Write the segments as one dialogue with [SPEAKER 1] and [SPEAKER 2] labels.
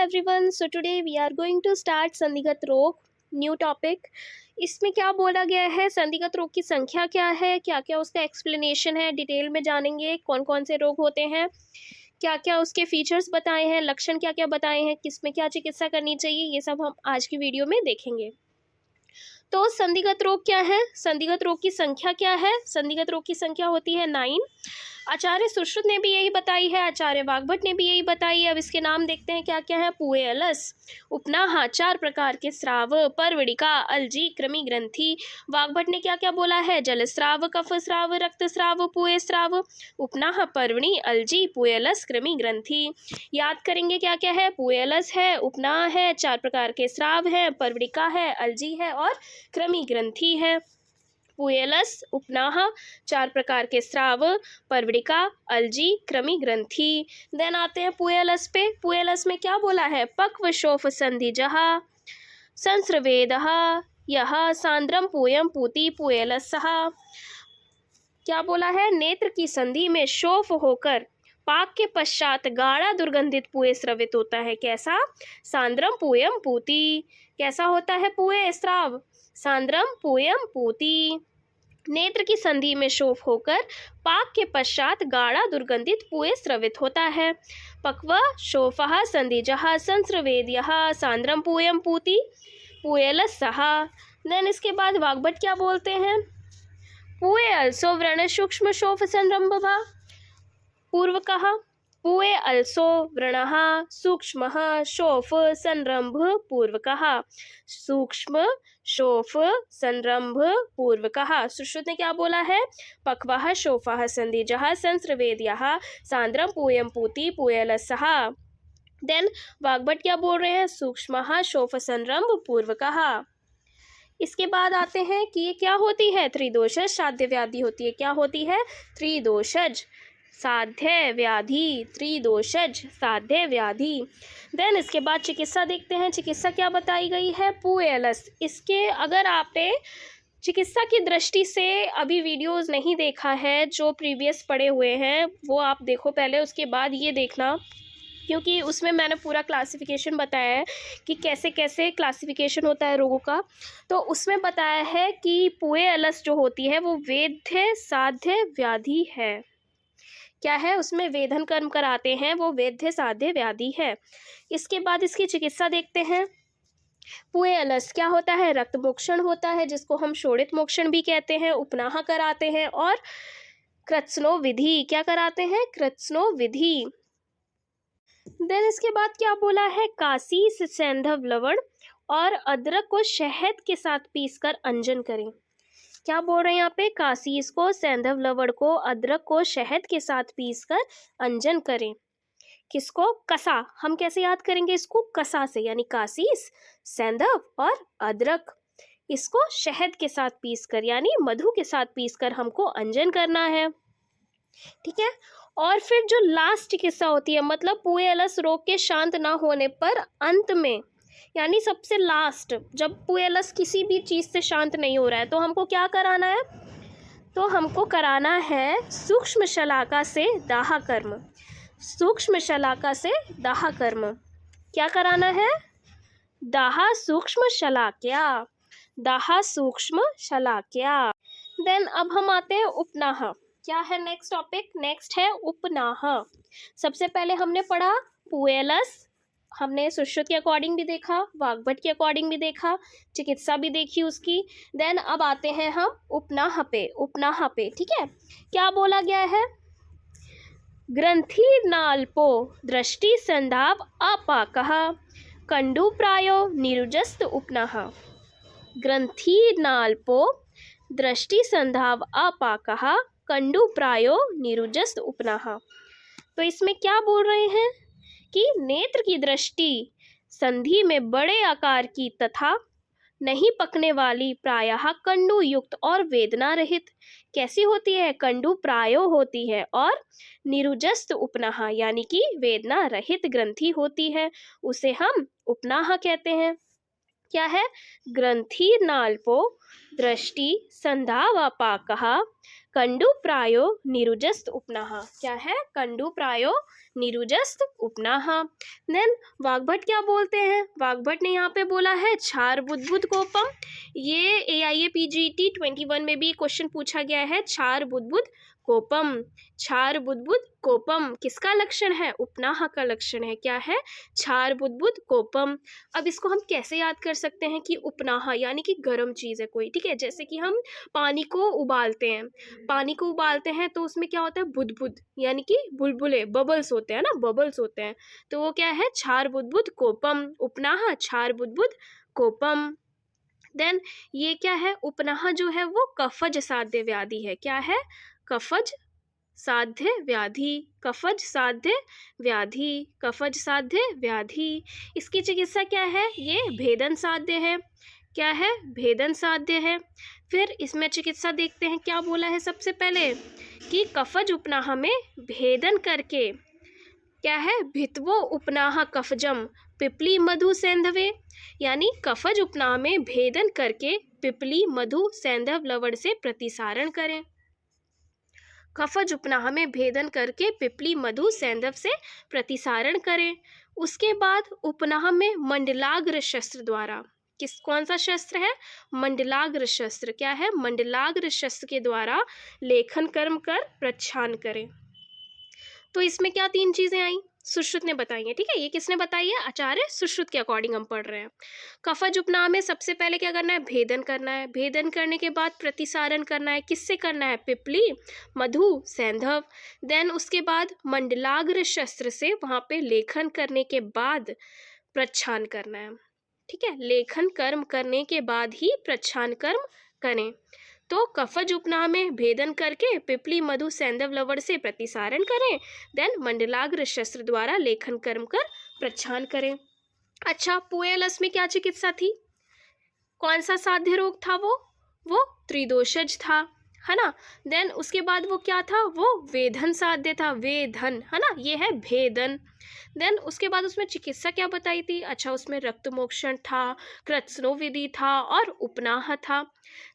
[SPEAKER 1] everyone. So today we are going to start संधिगत रोग, new topic. इसमें क्या बोला गया है, संधिगत रोग की संख्या क्या है, क्या क्या उसका एक्सप्लेनेशन है, डिटेल में जानेंगे. कौन कौन से रोग होते हैं, क्या क्या उसके फीचर्स बताए हैं, लक्षण क्या क्या बताए हैं, किसमें क्या चिकित्सा करनी चाहिए, ये सब हम आज की वीडियो में देखेंगे. तो संधिगत रोग क्या है, संधिगत रोग की संख्या क्या है. संधिगत रोग की संख्या होती है 9. आचार्य सुश्रुत ने भी यही बताई है, आचार्य वाग्भट ने भी यही बताई है. अब इसके नाम देखते हैं क्या क्या है. पुए, अलस, उपनाहा, 4 प्रकार के स्राव, परवड़िका, अलजी, कृमि ग्रंथि. वाग्भट ने क्या क्या बोला है. जल स्राव, कफ स्राव, रक्त स्राव, पुए स्राव, उपनाह, पर्वणी, अलजी, पुएलस, कृमि ग्रंथि. याद करेंगे क्या क्या है. पुएलस है, उपनाह है, 4 प्रकार के स्राव है, परवड़िका है, अलजी है और कृमि ग्रंथि है. पुएलस, उपनाह, 4 प्रकार के स्राव, परवड़िका, अलजी, कृमि ग्रंथि. देन आते हैं पुएलस पे. पुएलस में क्या बोला है. पक्व शोफ संधिजः संस्रवेदः यह सांद्रम पूयम पूति पुएलसः. क्या बोला है. नेत्र की संधि में शोफ होकर पाक के पश्चात गाढ़ा दुर्गंधित पुए स्रवित होता है. कैसा. सांद्रम पूयम पूति. कैसा होता है पुए स्राव. सांद्रम पूयम पूति. नेत्र की संधि में शोफ होकर पाक के पश्चात गाढ़ा दुर्गंधित पुए स्रवित होता है. पक्व शोफः संधिजः संस्रवेद्यः सांद्रम पूयम पूति पुएलसः. देन इसके बाद वाग्भट क्या बोलते हैं. पुए अल्सो व्रण सूक्ष्म शोफ संरंभः पूर्वकः. पुए अल्सो व्रणः सूक्ष्मः शोफ संरंभ पूर्वकः. सूक्ष्म शोफ संरंभ पूर्वकः. सुश्रुत ने क्या बोला है. पक्वः शोफः संधिजः संस्रवेद्यः सांद्रम पूयम पूति पुएलसः. देन वाग्भट क्या बोल रहे हैं. सूक्ष्मः शोफ संरंभ पूर्वकः. इसके बाद आते हैं कि ये क्या होती है. त्रिदोषज साध्य व्याधि होती है. क्या होती है. त्रिदोषज साध्य व्याधि. त्रिदोषज साध्य व्याधि. देन इसके बाद चिकित्सा देखते हैं. चिकित्सा क्या बताई गई है. पुएलस. इसके अगर आपने चिकित्सा की दृष्टि से अभी वीडियोस नहीं देखा है, जो प्रीवियस पढ़े हुए हैं वो आप देखो पहले, उसके बाद ये देखना, क्योंकि उसमें मैंने पूरा क्लासिफिकेशन बताया है कि कैसे कैसे क्लासिफिकेशन होता है रोगों का. तो उसमें बताया है कि पुएलस जो होती है वो वेद्य साध्य व्याधि है. क्या है. उसमें वेधन कर्म कराते हैं, वो वेद्य साध्य व्याधि है. इसके बाद इसकी चिकित्सा देखते हैं. पुएलस क्या होता है. रक्त मोक्षण होता है, जिसको हम शोणित मोक्षण भी कहते हैं. उपनाह कराते हैं और कृत्स्नो विधि. क्या कराते हैं. कृत्स्नो विधि. देन इसके बाद क्या बोला है. कासीस सैंधव लवण और अदरक को शहद के साथ पीसकर अंजन करें. क्या बोल रहे हैं यहाँ पे. कासीस को, सैंधव लवण को, अदरक को शहद के साथ पीसकर अंजन करें. किसको. कसा. हम कैसे याद करेंगे इसको. कसा से, यानी कासीस, सैंधव और अदरक. इसको शहद के साथ पीसकर यानी मधु के साथ पीसकर हमको अंजन करना है. ठीक है. और फिर जो लास्ट चिकित्सा होती है, मतलब पुएलस रोग के शांत ना होने पर अंत में, यानी सबसे लास्ट, जब पुएलस किसी भी चीज़ से शांत नहीं हो रहा है, तो हमको क्या कराना है. तो हमको कराना है सूक्ष्म शलाका से दाह कर्म. सूक्ष्म शलाका से दाह कर्म. क्या कराना है. दाह सूक्ष्म शलाक्या. दाह सूक्ष्म शलाक्या. देन अब हम आते हैं उपनाह. क्या है नेक्स्ट टॉपिक. नेक्स्ट है उपनाह. सबसे पहले हमने पढ़ा पुएलस. हमने सुश्रुत के अकॉर्डिंग भी देखा, वाग्भट के अकॉर्डिंग भी देखा, चिकित्सा भी देखी उसकी. देन अब आते हैं हम उपनाह पे. उपनाह पे ठीक है. क्या बोला गया है. ग्रंथि नाल्पो दृष्टि संधाव अपाकः कंडु प्रायो निरुजस्त उपनाह. ग्रंथि नाल्पो दृष्टि संधाव अपाकः कंडु प्रायो निरुजस्त उपनाह. तो इसमें क्या बोल रहे हैं कि नेत्र की दृष्टि संधि में बड़े आकार की तथा नहीं पकने वाली, प्रायः कंडु युक्त और वेदना रहित कैसी होती है. कंडु प्रायो होती है और निरुजस्त उपनाह यानी कि वेदना रहित ग्रंथि होती है, उसे हम उपनाह कहते हैं. क्या है. ग्रंथि नाल्पो दृष्टि संधावापाकः कंडु प्रायो निरुजस्त उपनाः। क्या है? कंडु प्रायो निरुजस्त उपनाः। देन वाग्भट क्या बोलते हैं? वाग्भट ने यहाँ पे बोला है छार बुद्बुद कोपम। ये AIA PGT 21 में भी क्वेश्चन पूछा गया है, छार बुद्बुद कोपम। छार बुद्बुद कोपम किसका लक्षण है? उपनाह का लक्षण है। क्या है? छार बुद्बुद कोपम। अब इसको हम कैसे याद कर सकते हैं कि उपनाह यानी कि गर्म चीज़ है कोई, ठीक है। जैसे कि हम पानी को उबालते हैं, पानी को उबालते हैं तो उसमें क्या होता है? बुदबुद यानी कि बुलबुले, बबल्स होते हैं ना, बबल्स होते हैं। तो वो क्या है? छार बुद्बुद कोपम। उपनाह छार बुद्बुद कोपम। देन ये क्या है? उपनाह जो है वो कफज साध्य व्याधि है। क्या है? कफज साध्य व्याधि। कफज साध्य व्याधि, कफज साध्य व्याधि। इसकी चिकित्सा क्या है? ये भेदन साध्य है। क्या है? भेदन साध्य है। फिर इसमें चिकित्सा देखते हैं, क्या बोला है सबसे पहले कि कफज उपनाह में भेदन करके, क्या है? भित्वो उपनाह कफजम पिपली मधु सैंधवे, यानी कफज उपनाह में भेदन करके पिपली मधु सैंधव लवण से प्रतिसारण करें। कफज उपनाह में भेदन करके पिपली मधु सैंधव से प्रतिसारण करें। उसके बाद उपनाह में मंडलाग्र शस्त्र द्वारा, कौन सा शस्त्र है? मंडलाग्र शस्त्र। क्या है? मंडलाग्र शस्त्र के द्वारा लेखन कर्म कर प्रच्छान करें। तो इसमें क्या 3 चीजें आई? सुश्रुत ने बताई है, ठीक है। ये किसने बताई है? आचार्य सुश्रुत के अकॉर्डिंग हम पढ़ रहे हैं। कफज उपनाह में सबसे पहले क्या करना है? भेदन करना है। भेदन करने के बाद प्रतिसारण करना है। किससे करना है? पिपली मधु सैंधव। देन उसके बाद मंडलाग्र शस्त्र से वहां पे लेखन करने के बाद प्रच्छान करना है, ठीक है। लेखन कर्म करने के बाद ही प्रच्छान कर्म करें। तो कफज उपनाह में भेदन करके पिपली मधु सैंधव लवण से प्रतिसारण करें। देन मंडलाग्र शस्त्र द्वारा लेखन कर्म कर प्रच्छान करें। अच्छा, पुएलस में क्या चिकित्सा थी? कौन सा साध्य रोग था? वो त्रिदोषज था, है ना। देन उसके बाद वो क्या था? वो वेधन साध्य था, वेधन, है ना। ये है भेदन। देन उसके बाद उसमें चिकित्सा क्या बताई थी? अच्छा, उसमें रक्त मोक्षण था, कृत्स्नो विधि था और उपनाह था।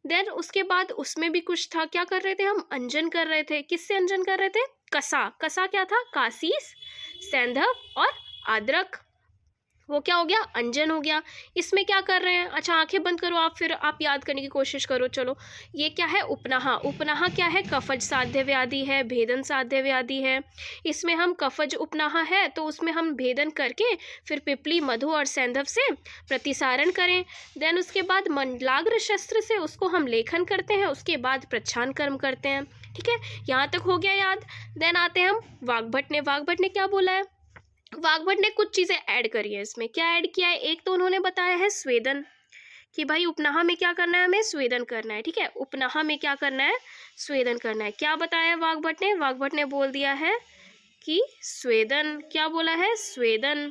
[SPEAKER 1] देन उसके बाद उसमें भी कुछ था, क्या कर रहे थे हम? अंजन कर रहे थे। किससे अंजन कर रहे थे? कसा। कसा क्या था? कासीस, सैंधव और अदरक। वो क्या हो गया? अंजन हो गया। इसमें क्या कर रहे हैं? अच्छा, आंखें बंद करो आप, फिर आप याद करने की कोशिश करो। चलो, ये क्या है? उपनाह। उपनाह क्या है? कफज साध्य व्याधि है, भेदन साध्य व्याधि है। इसमें हम कफज उपनाह है तो उसमें हम भेदन करके फिर पिपली मधु और सैंधव से प्रतिसारण करें। देन उसके बाद मंडलाग्र शस्त्र से उसको हम लेखन करते हैं, उसके बाद प्रच्छान कर्म करते हैं, ठीक है। यहाँ तक हो गया याद। देन आते हैं हम वाग्भट ने। वाग्भट ने क्या बोला है? वाग्भट ने कुछ चीज़ें ऐड करी है इसमें। क्या ऐड किया है? एक तो उन्होंने बताया है स्वेदन, कि भाई उपनाह में क्या करना है? हमें स्वेदन करना है, ठीक है। उपनाह में क्या करना है? स्वेदन करना है। क्या बताया वाग्भट ने? वाग्भट ने बोल दिया है कि स्वेदन। क्या बोला है? स्वेदन।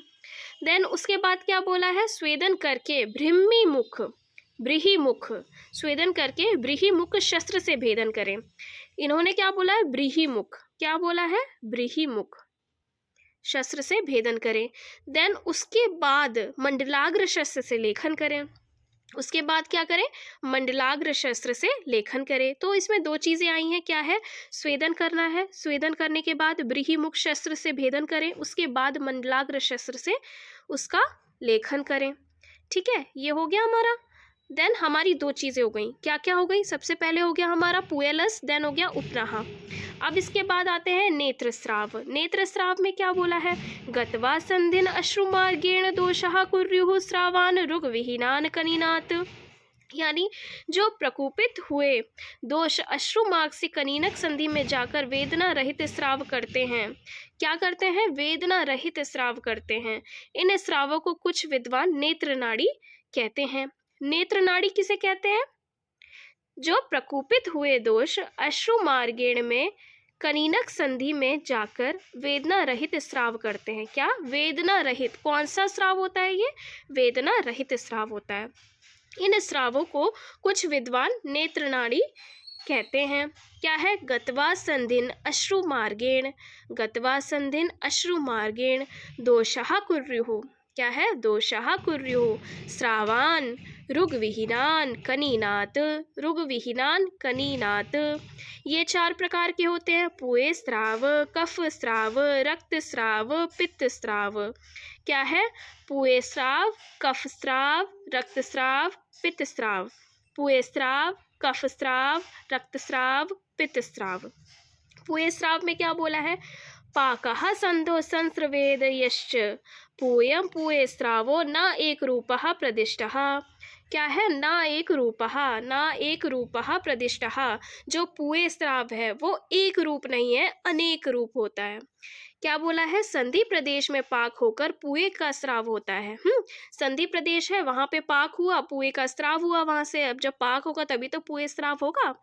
[SPEAKER 1] देन उसके बाद क्या बोला है? स्वेदन करके ब्रह्मी मुख, ब्रीहिमुख, स्वेदन करके ब्रीहिमुख शस्त्र से भेदन करें। इन्होंने क्या बोला है? ब्रीहिमुख। क्या बोला है? ब्रीहिमुख शस्त्र से भेदन करें। देन उसके बाद मंडलाग्र शस्त्र से लेखन करें। उसके बाद क्या करें? मंडलाग्र शस्त्र से लेखन करें। तो इसमें 2 चीज़ें आई हैं। क्या है? स्वेदन करना है, स्वेदन करने के बाद ब्रीहिमुख शस्त्र से भेदन करें, उसके बाद मंडलाग्र शस्त्र से उसका लेखन करें, ठीक है। ये हो गया हमारा। देन हमारी 2 चीज़ें हो गई। क्या क्या हो गई? सबसे पहले हो गया हमारा पुएलस, देन हो गया उपनाह। अब इसके बाद आते हैं नेत्रस्राव। नेत्रस्राव में क्या बोला है? गत्वा संधिन अश्रुमार्गेण दोषः कुर्युः स्रावान रुग विहीनान कनीनात्, यानी जो प्रकोपित हुए दोष अश्रु मार्ग से कनीनक संधि में जाकर वेदना रहित स्राव करते हैं। क्या करते हैं? वेदना रहित स्राव करते हैं। इन स्रावों को कुछ विद्वान नेत्र नाड़ी कहते हैं। नेत्र नाड़ी किसे कहते हैं? जो प्रकोपित हुए दोष अश्रु मार्गेण में कनीनक संधि में जाकर वेदना रहित स्राव करते हैं। क्या? वेदना रहित। कौन सा स्राव होता है ये? वेदना रहित स्राव होता है। इन स्रावों को कुछ विद्वान नेत्र नाड़ी कहते हैं। क्या है? गत्वा संधिन अश्रु मार्गेण, गत्वा संधिन अश्रु मार्गेण दोषः कुर्युः। क्या है? दोषः कुर्युः स्रावान ऋग्विहीनान कनीनात्, ऋग्विहीनान कनीनात्। ये 4 प्रकार के होते हैं, पुए स्राव, कफ स्राव, रक्त स्राव, पित्त स्राव। क्या है? पुए स्राव, कफ स्राव, रक्त स्राव, पित्त स्राव। पुए स्राव, कफ स्राव, रक्त स्राव, पित्त स्राव। पुए स्राव में क्या बोला है? पाकः संधो संस्रवेद यश्च पूयं पुए स्रावो न एक रूपः प्रदिष्टः। क्या है? न एक रूपः, न एक रूपः प्रदिष्टः। जो पुए स्राव है वो एक रूप नहीं है, अनेक रूप होता है। क्या बोला है? संधि प्रदेश में पाक होकर पुए का स्राव होता है। संधि प्रदेश है, वहां पे पाक हुआ, पुए का स्राव हुआ वहां से। अब जब पाक होगा तभी तो पुए स्राव होगा,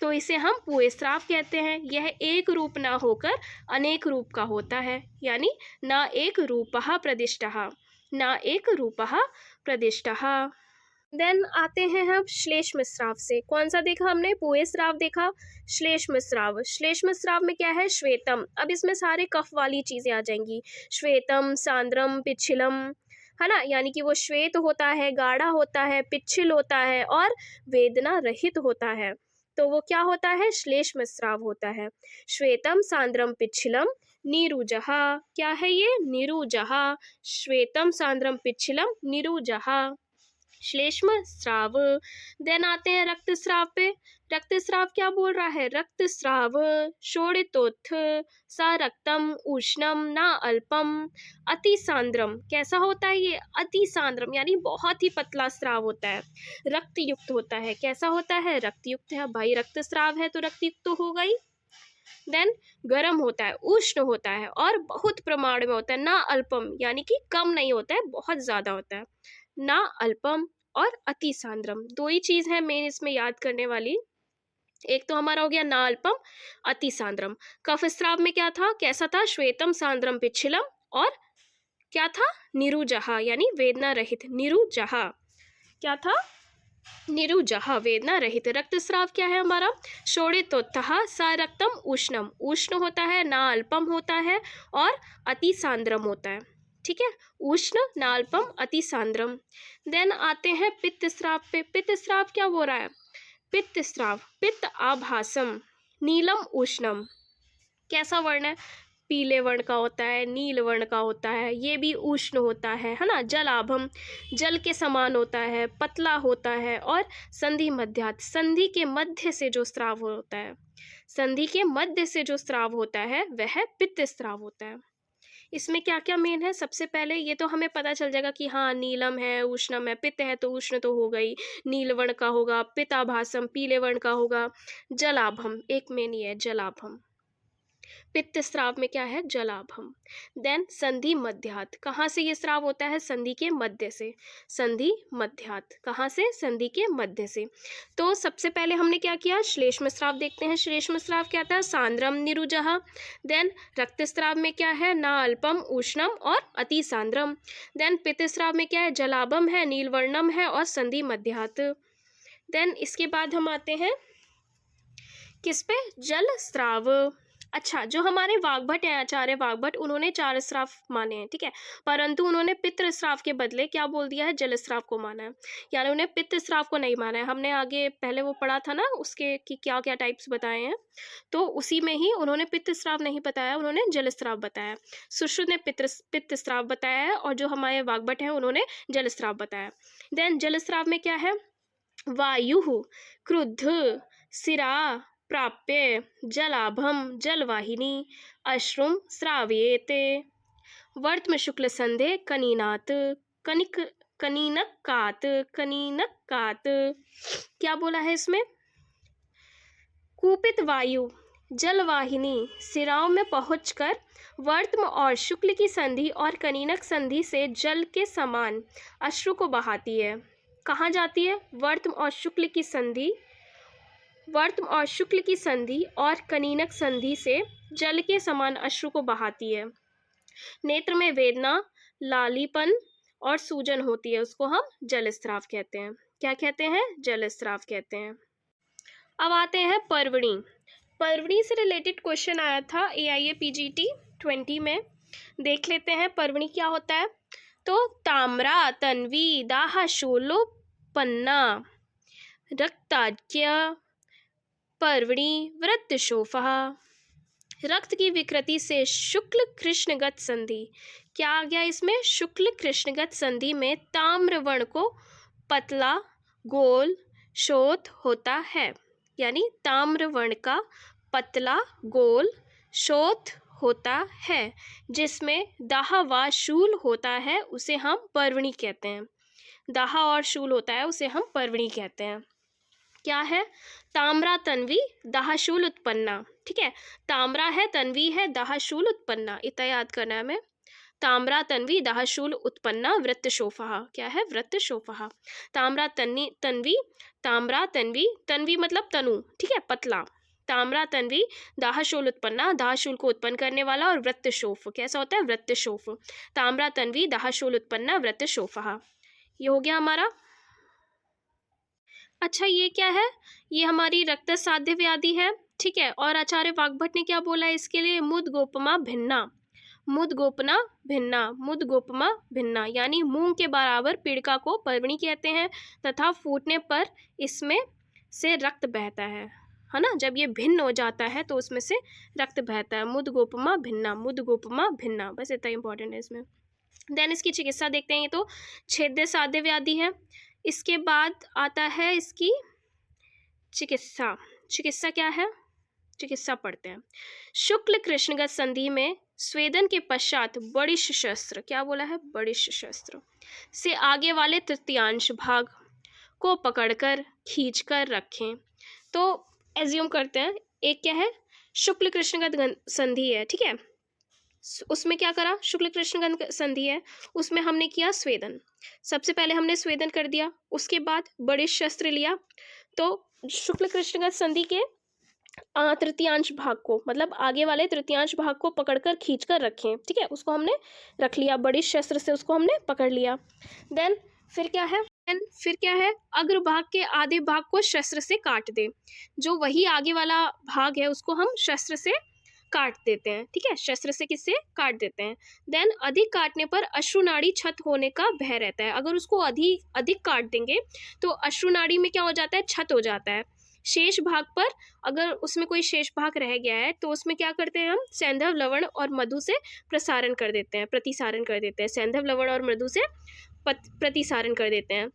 [SPEAKER 1] तो इसे हम पुए स्राव कहते हैं। यह एक रूप ना होकर अनेक रूप का होता है, यानी न एक रूपः प्रतिष्ठः, न एक रूपः प्रतिष्ठः। देन आते हैं हम श्लेष्म स्राव से। कौन सा देखा हमने? पुए स्राव देखा, श्लेष्म स्राव। श्लेष्म स्राव में क्या है? श्वेतम। अब इसमें सारे कफ वाली चीजें आ जाएंगी, श्वेतम, सांद्रम, पिच्छिलम, है ना, यानी कि वो श्वेत होता है, गाढ़ा होता है, पिच्छिल होता है और वेदना रहित होता है, तो वो क्या होता है? श्लेष्म स्राव होता है। श्वेतम, सांद्रम, पिच्छिलम, नीरुजः। क्या है ये? नीरुजः। श्वेतम, सांद्रम, पिच्छिलम, नीरुजः, श्लेष्म स्राव। देन आते हैं रक्त स्राव पे। रक्त स्राव क्या बोल रहा है? रक्त स्राव शोणितोत्थ सा रक्तम उष्णम न अल्पम अति सांद्रम। कैसा होता है ये? अति सांद्रम, यानी बहुत ही पतला स्राव होता है, रक्त युक्त होता है। कैसा होता है? रक्त युक्त है। भाई रक्त स्राव है तो रक्त युक्त तो होगा ही। देन गर्म होता है, उष्ण होता है और बहुत प्रमाण में होता है। ना अल्पम, यानी कि कम नहीं होता है, बहुत ज्यादा होता है। ना अल्पम और अति सांद्रम, दो ही चीज है मेन इसमें याद करने वाली। एक तो हमारा हो गया ना अल्पम, अति सांद्रम। कफ स्राव में क्या था? कैसा था? श्वेतम, सांद्रम, पिच्छिलम और क्या था? निरुजहा, यानी वेदना रहित। निरुजहा क्या था? निरुजहा, वेदना रहित। रक्तस्राव क्या है हमारा? शोणितोत्थः सा रक्तम उष्णम, उष्ण होता है, ना अल्पम होता है और अति सांद्रम होता है। ठीक है, उष्ण, नाल्पम, अति सांद्रम। देन आते हैं पित्त स्राव पे। पित्त स्राव क्या हो रहा है? पित्त स्राव, पित्त आभासम नीलम उष्णम। कैसा वर्ण है? पीले वर्ण का होता है, नील वर्ण का होता है, ये भी उष्ण होता है ना। जलाभम, जल के समान होता है, पतला होता है और संधि मध्यात्, संधि के मध्य से जो स्राव होता है, संधि के मध्य से जो स्राव होता है वह पित्त स्राव होता है। इसमें क्या क्या मेन है? सबसे पहले ये तो हमें पता चल जाएगा कि हाँ नीलम है, उष्णम है, पित्त है तो उष्ण तो हो गई, नील वर्ण का होगा, पित्ताभासम पीले वर्ण का होगा, जलाभम एक मेन ये है जलाभम। पित्त स्राव में क्या है? जलाभम। देन संधि मध्यात्, कहाँ से ये स्राव होता है? संधि के मध्य से। संधि मध्यात् कहाँ से? संधि के मध्य से। तो सबसे पहले हमने क्या किया? श्लेष्म स्राव देखते हैं। श्लेष्म स्राव क्या था? सांद्रम, निरुजः। देन रक्त स्राव में क्या है? ना अल्पम, उष्णम और अति सांद्रम। देन पित्त स्राव में क्या है? जलाभम है, नीलवर्णम है और संधि मध्यात्। देन इसके बाद हम आते हैं किस पे? जल स्राव। अच्छा, जो हमारे वाग्भट हैं, आचार्य वाग्भट, उन्होंने 4 स्राव माने हैं, ठीक है, परंतु उन्होंने पित्त स्राव के बदले क्या बोल दिया है? जल स्राव को माना है, यानी उन्हें पित्त स्राव को नहीं माना है। हमने आगे पहले वो पढ़ा था ना उसके कि क्या क्या टाइप्स बताए हैं, तो उसी में ही उन्होंने पित्त स्राव नहीं बताया, उन्होंने जल स्राव बताया। सुश्रुत ने पित्त स्राव बताया है और जो हमारे वाग्भट हैं उन्होंने जल स्राव बताया। देन जल स्राव में क्या है? वायु क्रुद्ध सिरा प्राप्य जलाभम जलवाहिनी अश्रुम श्राव्येते वर्त्म शुक्ल संधे कनीनात् कनिक कनीनकात् कनीनकात्। क्या बोला है इसमें? कूपित वायु जलवाहिनी सिराओं में पहुंचकर वर्त्म और शुक्ल की संधि और कनीनक संधि से जल के समान अश्रु को बहाती है। कहाँ जाती है? वर्त्म और शुक्ल की संधि, वर्त्म और शुक्ल की संधि और कनीनक संधि से जल के समान अश्रु को बहाती है। नेत्र में वेदना, लालीपन और सूजन होती है, उसको हम जलस्राव कहते हैं। क्या कहते हैं? जलस्राव कहते हैं। अब आते हैं पर्वणी। पर्वणी से रिलेटेड क्वेश्चन आया था AIA PGT 20 में, देख लेते हैं पर्वणी क्या होता है। तो ताम्रा तन्वी दाह शूलोपन्ना रक्ताज्ञ पर्वणि वृत्तशोफः। रक्त की विकृति से शुक्ल कृष्णगत संधि, क्या आ गया इसमें? शुक्ल कृष्णगत संधि में ताम्रवर्ण को पतला गोल शोथ होता है, यानी ताम्रवर्ण का पतला गोल शोथ होता है, जिसमें दाह व शूल होता है, उसे हम पर्वणी कहते हैं। दाह और शूल होता है, उसे हम पर्वणी कहते हैं। क्या है? ताम्रा तन्वी दाहशूल उत्पन्ना। ठीक है, ताम्रा है, तन्वी है, दाहशूल उत्पन्ना, इतना याद करना है हमें। ताम्रा तन्वी दाहशूल उत्पन्ना वृत्तशोफः। क्या है? वृत्तशोफः। ताम्रा तन्वी ताम्रा तन्वी, तन्वी मतलब तनु, ठीक है, पतला। ताम्रा तन्वी दाहशूल उत्पन्ना, दाहशूल को उत्पन्न करने वाला, और वृत्तशोफ कैसा होता है? वृत्तशोफ। ताम्रा तन्वी दाहशूल उत्पन्ना वृत्तशोफः। ये हो गया हमारा। अच्छा, ये क्या है? ये हमारी रक्तसाध्य व्याधि है, ठीक है। और आचार्य वाग्भट ने क्या बोला है इसके लिए? मुदगोपमा भिन्ना, मुदगोपना भिन्ना, मुदगोपमा भिन्ना, यानी मूंग के बराबर पीड़िका को पर्वणी कहते हैं, तथा फूटने पर इसमें से रक्त बहता है ना। जब ये भिन्न हो जाता है तो उसमें से रक्त बहता है। मुदगोपमा भिन्ना, मुदगोपमा भिन्ना, बस इतना इंपॉर्टेंट है इसमें। देन इसकी चिकित्सा देखते हैं। ये तो छेद्य साध्य व्याधि है। इसके बाद आता है इसकी चिकित्सा। चिकित्सा क्या है? चिकित्सा पढ़ते हैं। शुक्ल कृष्णगत संधि में स्वेदन के पश्चात बड़िश शस्त्र, क्या बोला है? बड़िश शस्त्र से आगे वाले तृतीयांश भाग को पकड़कर खींचकर रखें। तो एज्यूम करते हैं, एक क्या है? शुक्ल कृष्णगत संधि है, ठीक है। उसमें क्या करा? शुक्ल कृष्णगत संधि है, उसमें हमने किया स्वेदन। सबसे पहले हमने स्वेदन कर दिया, उसके बाद बड़े शस्त्र लिया। तो शुक्ल कृष्णगत संधि के तृतीयांश भाग को, मतलब आगे वाले तृतीयांश भाग को पकड़कर खींचकर रखें, ठीक है। उसको हमने रख लिया, बड़ी शस्त्र से उसको हमने पकड़ लिया। देन फिर क्या है? फिर क्या है? अग्रभाग के आधे भाग को शस्त्र से काट दे। जो वही आगे वाला भाग है उसको हम शस्त्र से काट देते हैं, ठीक है। शस्त्र से किससे काट देते हैं? देन अधिक काटने पर अश्रुनाड़ी छत होने का भय रहता है। अगर उसको अधिक काट देंगे तो अश्रुनाड़ी में क्या हो जाता है? छत हो जाता है। शेष भाग पर अगर उसमें कोई शेष भाग रह गया है तो उसमें क्या करते हैं हम? सैंधव लवण और मधु से प्रसारण कर देते हैं, प्रतिसारण कर देते हैं। सैंधव लवण और मधु से प्रतिसारण कर देते हैं।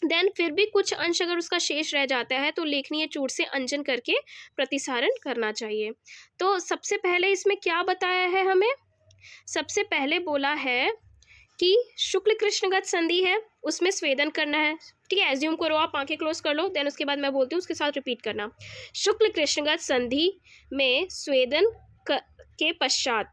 [SPEAKER 1] देन फिर भी कुछ अंश अगर उसका शेष रह जाता है तो लेखनीय चूर्ण से अंजन करके प्रतिसारण करना चाहिए। तो सबसे पहले इसमें क्या बताया है हमें? सबसे पहले बोला है कि शुक्ल कृष्णगत संधि है, उसमें स्वेदन करना है, ठीक है। एज्यूम करो, आप आंखें क्लोज कर लो, देन उसके बाद मैं बोलती हूँ, उसके साथ रिपीट करना। शुक्ल कृष्णगत संधि में स्वेदन के पश्चात,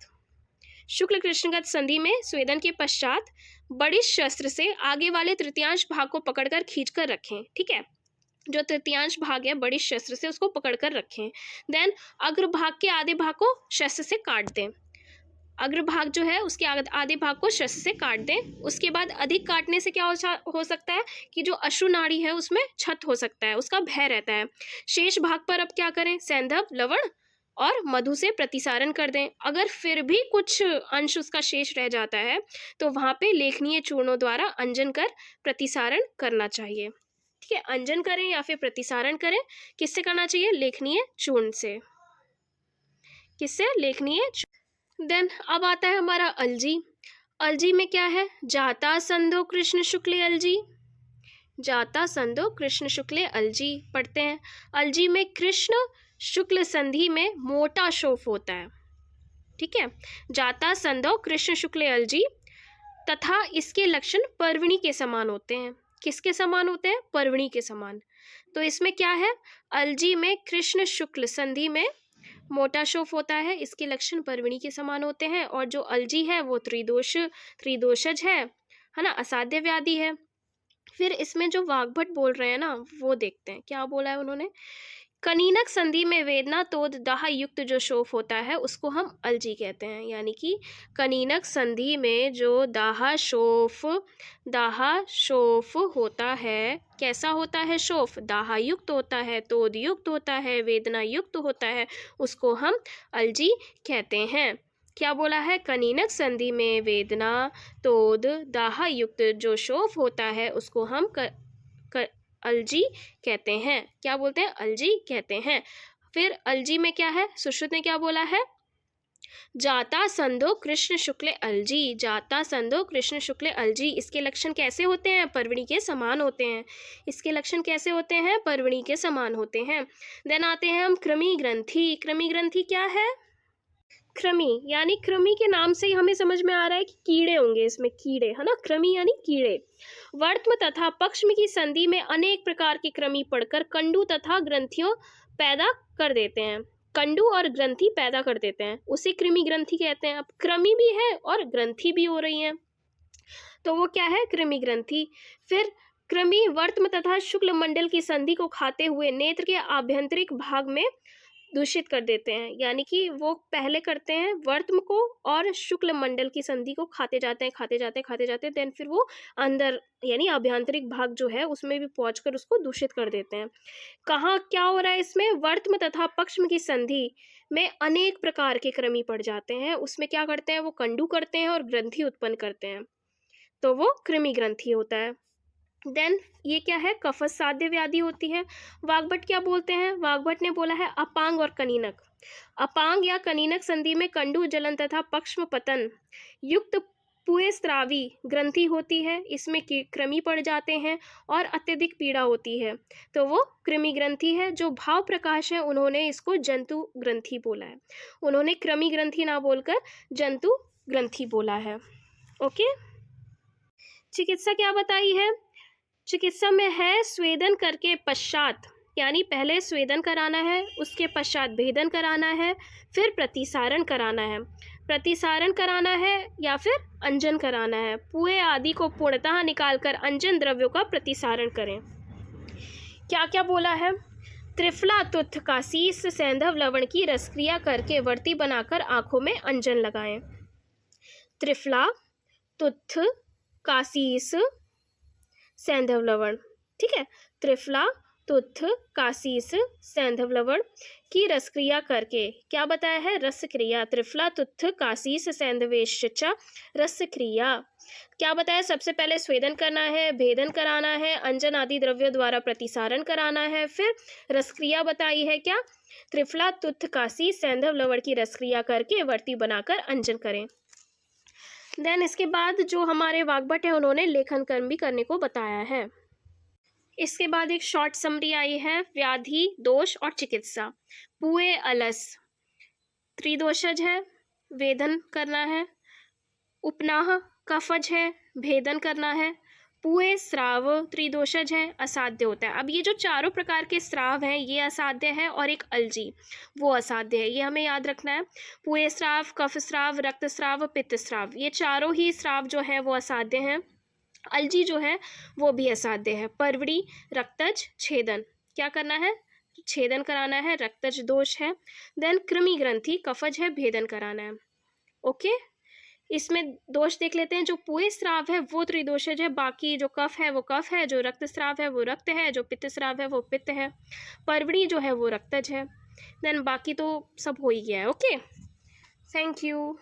[SPEAKER 1] शुक्ल कृष्णगत संधि में स्वेदन के पश्चात बड़ी शस्त्र से आगे वाले तृतीयांश भाग को पकड़कर खींचकर रखें, ठीक है। जो तृतीयांश भाग है बड़ी शस्त्र से उसको पकड़कर रखें। देन अग्रभाग के आधे भाग को शस्त्र से काट दें। अग्रभाग जो है उसके आधे भाग को शस्त्र से काट दें। उसके बाद अधिक काटने से क्या हो सकता है कि जो अश्रुनाड़ी है उसमें क्षत हो सकता है, उसका भय रहता है। शेष भाग पर अब क्या करें? सैंधव लवण और मधु से प्रतिसारण कर दें। अगर फिर भी कुछ अंश उसका शेष रह जाता है तो वहाँ पे लेखनीय चूर्णों द्वारा अंजन कर प्रतिसारण करना चाहिए, ठीक है। अंजन करें या फिर प्रतिसारण करें, किससे करना चाहिए? लेखनीय चूर्ण से। किससे? लेखनीय। देन अब आता है हमारा अलजी। अलजी में क्या है? जाता संधो कृष्ण शुक्ल अलजी, जाता संधो कृष्ण शुक्ल अलजी पढ़ते हैं। अलजी में कृष्ण शुक्ल संधि में मोटा शोफ होता है, ठीक है। जाता संधो कृष्ण शुक्ल अलजी तथा इसके लक्षण पर्वणी के समान होते हैं। किसके समान होते हैं? पर्वणी के समान। तो इसमें क्या है? अलजी में कृष्ण शुक्ल संधि में मोटा शोफ होता है, इसके लक्षण पर्वणी के समान होते हैं। और जो अलजी है वो त्रिदोषज है ना, असाध्य व्याधि है। फिर इसमें जो वाग्भट बोल रहे हैं ना वो देखते हैं, क्या बोला है उन्होंने? कनीनक संधि में वेदना तोद दाह युक्त जो शोफ होता है उसको हम अलजी कहते हैं। यानी कि कनीनक संधि में जो दाह शोफ होता है, कैसा होता है शोफ? दाह युक्त होता है, तोद युक्त होता है, वेदना युक्त होता है, उसको हम अलजी कहते हैं। क्या बोला है? कनीनक संधि में वेदना, तोद, दाह युक्त जो शोफ होता है उसको हम अलजी कहते हैं। क्या बोलते हैं? अलजी कहते हैं। फिर अलजी में क्या है? सुश्रुत ने क्या बोला है? जाता संधो कृष्ण शुक्ल अलजी, जाता संधो कृष्ण शुक्ल अलजी। इसके लक्षण कैसे होते हैं? पर्वणी के समान होते हैं। इसके लक्षण कैसे होते हैं? पर्वणी के समान होते हैं। देन आते हैं हम कृमि ग्रंथि। कृमि ग्रंथि क्या है? कृमि यानी कृमि के नाम से ही हमें समझ में आ रहा है कि कीड़े होंगे, इसमें कीड़े है ना। कृमि यानी कीड़े। वर्त्म तथा पक्ष्म की संधि में अनेक प्रकार के कृमि पड़कर कंडू तथा ग्रंथियों पैदा कर देते हैं। कंडू और ग्रंथि पैदा कर देते हैं, उसे कृमि ग्रंथि कहते हैं। अब कृमि भी है और ग्रंथि भी हो रही है, तो वो क्या है? कृमि ग्रंथि। फिर कृमि वर्त्म तथा शुक्ल मंडल की संधि को खाते हुए नेत्र के आभ्यंतरिक भाग में दूषित कर देते हैं। यानी कि वो पहले करते हैं वर्त्म को और शुक्ल मंडल की संधि को खाते जाते हैं, देन फिर वो अंदर यानी आभ्यंतरिक भाग जो है उसमें भी पहुंचकर उसको दूषित कर देते हैं। कहाँ क्या हो रहा है इसमें? वर्त्म तथा पक्ष्म की संधि में अनेक प्रकार के कृमि पड़ जाते हैं, उसमें क्या करते हैं? वो कंडू करते हैं और ग्रंथि उत्पन्न करते हैं, तो वो कृमि ग्रंथि होता है। देन ये क्या है? कफज साध्य व्याधि होती है। वाग्भट क्या बोलते हैं? वाग्भट ने बोला है अपांग और कनीनक। अपांग या कनीनक संधि में कंडू जलन तथा पक्ष्म पतन युक्त पुएस्त्रावी ग्रंथि होती है, इसमें कृमि पड़ जाते हैं और अत्यधिक पीड़ा होती है, तो वो कृमि ग्रंथि है। जो भाव प्रकाश है उन्होंने इसको जंतु ग्रंथि बोला है, उन्होंने कृमि ग्रंथि ना बोलकर जंतु ग्रंथि बोला है। ओके। चिकित्सा क्या बताई है? चिकित्सा में है स्वेदन करके पश्चात, यानी पहले स्वेदन कराना है, उसके पश्चात भेदन कराना है, फिर प्रतिसारण कराना है। प्रतिसारण कराना है या फिर अंजन कराना है। पुए आदि को पूर्णतः निकालकर अंजन द्रव्यों का प्रतिसारण करें। क्या क्या बोला है? त्रिफला तुथ कासीस सैंधव लवण की रसक्रिया करके वर्ती बनाकर आंखों में अंजन लगाएं। त्रिफला तुथ कासीस सैंधव लवण, ठीक है। त्रिफला तुथ कासीस सैंधव लवण की रसक्रिया करके, क्या बताया है? रसक्रिया। त्रिफला तुथ कासीस सैंधवेश्चा रसक्रिया। क्या बताया? सबसे पहले स्वेदन करना है, भेदन कराना है, अंजन आदि द्रव्यों द्वारा प्रतिसारण कराना है, फिर रसक्रिया बताई है। क्या? त्रिफला तुथ कासीस सैंधव लवण की रसक्रिया करके वर्ती बनाकर अंजन करें। देन इसके बाद जो हमारे वाग्भट है उन्होंने लेखन कर्म भी करने को बताया है। इसके बाद एक शॉर्ट समरी आई है, व्याधि, दोष और चिकित्सा। पुए अलस त्रिदोषज है, वेदन करना है। उपनाह कफज है, भेदन करना है। पुए स्राव त्रिदोषज है, असाध्य होता है। अब ये जो चारों प्रकार के स्राव हैं ये असाध्य है और एक अलजी वो असाध्य है, ये हमें याद रखना है। पुए स्राव, कफ स्राव, रक्त स्राव, पित्त स्राव, ये चारों ही स्राव जो है वो असाध्य हैं। अलजी जो है वो भी असाध्य है। परवड़ी, रक्तज, छेदन, क्या करना है? छेदन कराना है, रक्तज दोष है। देन कृमि ग्रंथि कफज है, भेदन कराना है। ओके। इसमें दोष देख लेते हैं। जो पुए स्राव है वो त्रिदोषज है, बाकी जो कफ है वो कफ है, जो रक्त स्राव है वो रक्त है, जो पित्त स्राव है वो पित्त है, परवड़ी जो है वो रक्तज है। देन बाकी तो सब हो ही गया है। Okay, thank you.